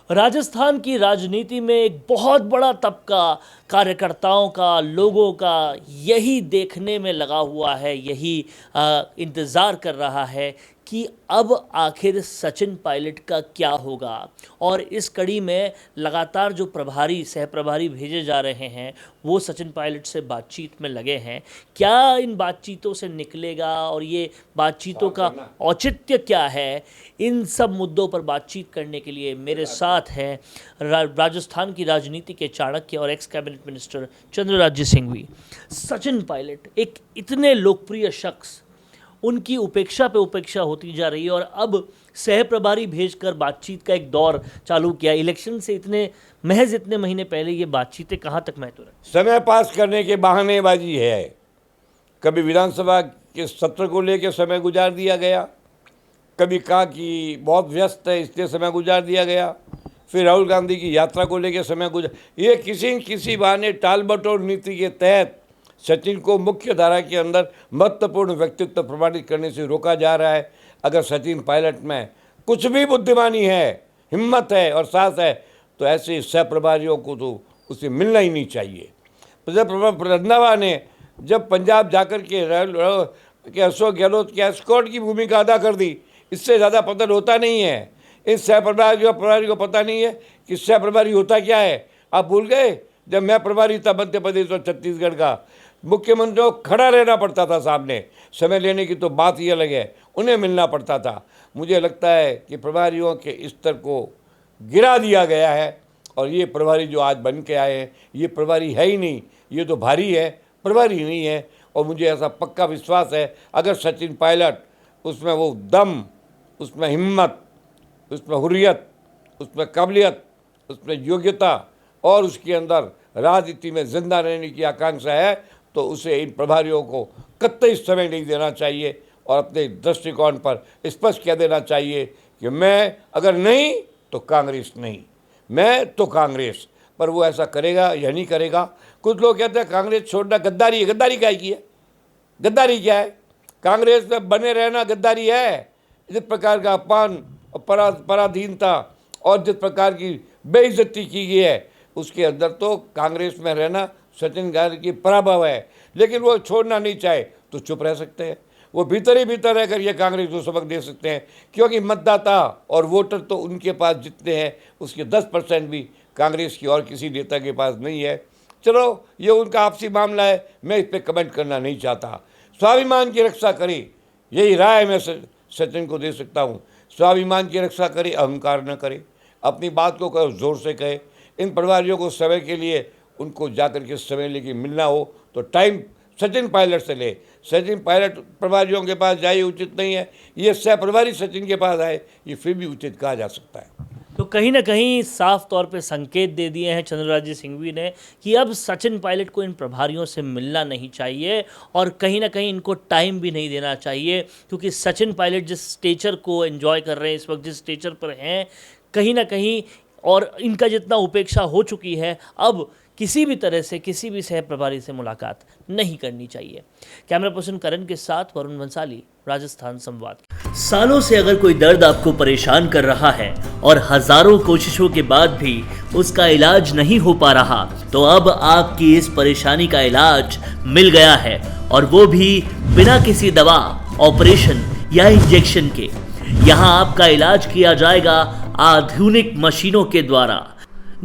राजस्थान की राजनीति में एक बहुत बड़ा तबका कार्यकर्ताओं का, लोगों का यही देखने में लगा हुआ है, यही इंतज़ार कर रहा है कि अब आखिर सचिन पायलट का क्या होगा। और इस कड़ी में लगातार जो प्रभारी, सह प्रभारी भेजे जा रहे हैं वो सचिन पायलट से बातचीत में लगे हैं। क्या इन बातचीतों से निकलेगा और ये बातचीतों का औचित्य क्या है, इन सब मुद्दों पर बातचीत करने के लिए मेरे साथ हैं राजस्थान की राजनीति के चाणक्य और ex cabinet minister Chandraraj Singhvi. Sachin Pilot एक इतने लोकप्रिय शख्स, उनकी उपेक्षा पे उपेक्षा होती जा रही है और अब सह प्रभारी भेजकर बातचीत का एक दौर चालू किया। इलेक्शन से इतने महीने पहले ये बातचीतें कहाँ तक महत्व रखती? समय पास करने के बहानेबाजी है। कभी विधानसभा के सत्र को लेकर समय गुजार दिया गया, कभी कहा कि बहुत व्यस्त है इसलिए समय गुजार दिया गया, फिर राहुल गांधी की यात्रा को लेकर समय गुजार। ये किसी बहाने टाल बटोर नीति के तहत सचिन को मुख्य धारा के अंदर महत्वपूर्ण व्यक्तित्व प्रमाणित करने से रोका जा रहा है। अगर सचिन पायलट में कुछ भी बुद्धिमानी है, हिम्मत है और साहस है तो ऐसे सह प्रभारियों को तो उसे मिलना ही नहीं चाहिए। रंधावा ने जब पंजाब जाकर के अशोक गहलोत के एस्कॉर्ट की भूमिका अदा कर दी, इससे ज़्यादा पतन होता नहीं है। इन सह प्रभारी को पता नहीं है कि सह प्रभारी होता क्या है। आप भूल गए जब मैं प्रभारी था मध्य प्रदेश और छत्तीसगढ़ का, मुख्यमंत्री को खड़ा रहना पड़ता था सामने, समय लेने की तो बात ही अलग है, उन्हें मिलना पड़ता था। मुझे लगता है कि प्रभारियों के स्तर को गिरा दिया गया है और ये प्रभारी जो आज बन के आए हैं ये प्रभारी है ही नहीं, ये तो भारी है, प्रभारी नहीं है। और मुझे ऐसा पक्का विश्वास है अगर सचिन पायलट उसमें वो दम, उसमें हिम्मत, उसमें हुर्रियत, उसमें काबिलियत, उसमें योग्यता और उसके अंदर राजनीति में जिंदा रहने की आकांक्षा है तो उसे इन प्रभारियों को कतई समय नहीं देना चाहिए और अपने दृष्टिकोण पर स्पष्ट कह देना चाहिए कि मैं अगर नहीं तो कांग्रेस नहीं, मैं तो कांग्रेस। पर वो ऐसा करेगा या नहीं करेगा। कुछ लोग कहते हैं कांग्रेस छोड़ना गद्दारी है। गद्दारी क्या की है? गद्दारी क्या है? कांग्रेस में बने रहना गद्दारी है। जिस प्रकार का अपमान और पराधीनता और जिस प्रकार की बेइज्जती की गई है उसके अंदर तो कांग्रेस में रहना सचिन गांधी की पराभव है। लेकिन वो छोड़ना नहीं चाहे तो चुप रह सकते हैं, वो भीतर ही भीतर रहकर ये कांग्रेस को सबक दे सकते हैं, क्योंकि मतदाता और वोटर तो उनके पास जितने हैं उसके 10% भी कांग्रेस की और किसी नेता के पास नहीं है। चलो ये उनका आपसी मामला है, मैं इस पर कमेंट करना नहीं चाहता। स्वाभिमान की रक्षा करे, यही राय मैं सचिन को दे सकता हूँ। स्वाभिमान की रक्षा करे, अहंकार न करे, अपनी बात को जोर से कहे। इन प्रभारियों को समय के लिए उनको जाकर के समय लेके मिलना हो तो टाइम सचिन पायलट से ले। सचिन पायलट प्रभारियों के पास जाए उचित नहीं है, ये सह प्रभारी सचिन के पास आए ये फिर भी उचित कहा जा सकता है। तो कहीं ना कहीं साफ तौर पे संकेत दे दिए हैं चंद्रराज्य सिंघवी ने कि अब सचिन पायलट को इन प्रभारियों से मिलना नहीं चाहिए और कहीं ना कहीं इनको टाइम भी नहीं देना चाहिए, क्योंकि सचिन पायलट जिस स्टेचर को एंजॉय कर रहे हैं इस वक्त, जिस स्टेचर पर हैं, कहीं ना कहीं और इनका जितना उपेक्षा हो चुकी है, अब किसी भी तरह से किसी भी सह प्रभारी से मुलाकात नहीं करनी चाहिए। कैमरा पर्सन करण के साथ वरुण बंसाली, राजस्थान संवाद। सालों से अगर कोई दर्द आपको परेशान कर रहा है और हजारों कोशिशों के बाद भी उसका इलाज नहीं हो पा रहा, तो अब आपकी इस परेशानी का इलाज मिल गया है, और वो भी बिना किसी दवा, ऑपरेशन या इंजेक्शन के। यहाँ आपका इलाज किया जाएगा आधुनिक मशीनों के द्वारा।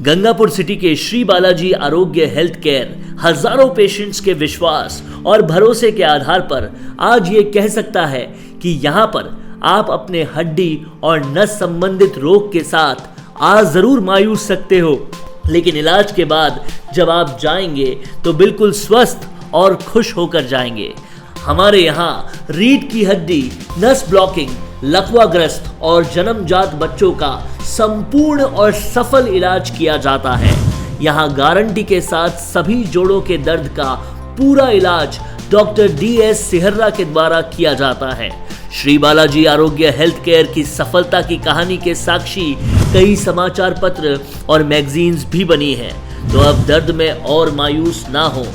गंगापुर सिटी के श्री बालाजी आरोग्य हेल्थ केयर हजारों पेशेंट्स के विश्वास और भरोसे के आधार पर आज ये कह सकता है कि यहाँ पर आप अपने हड्डी और नस संबंधित रोग के साथ आ जरूर मायूस सकते हो, लेकिन इलाज के बाद जब आप जाएंगे तो बिल्कुल स्वस्थ और खुश होकर जाएंगे। हमारे यहाँ रीढ़ की हड्डी, नस ब्लॉकिंग, लकवाग्रस्त और जन्मजात बच्चों का संपूर्ण और सफल इलाज किया जाता है। यहाँ गारंटी के साथ सभी जोड़ों के दर्द का पूरा इलाज डॉक्टर DS सिहर्रा के द्वारा किया जाता है। श्री बालाजी आरोग्य हेल्थ केयर की सफलता की कहानी के साक्षी कई समाचार पत्र और मैगजीन्स भी बनी हैं। तो अब दर्द में और मायूस ना हो,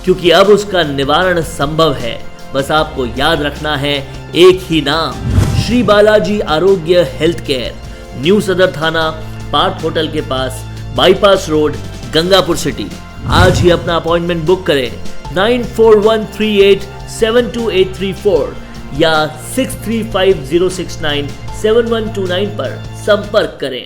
क्योंकि अब उसका निवारण संभव है। बस आपको याद रखना है एक ही नाम, श्री बालाजी आरोग्य हेल्थ केयर, न्यू सदर थाना, पार्थ होटल के पास, बाईपास रोड, गंगापुर सिटी। आज ही अपना अपॉइंटमेंट बुक करें 9413872834 या 6350697129 पर संपर्क करें।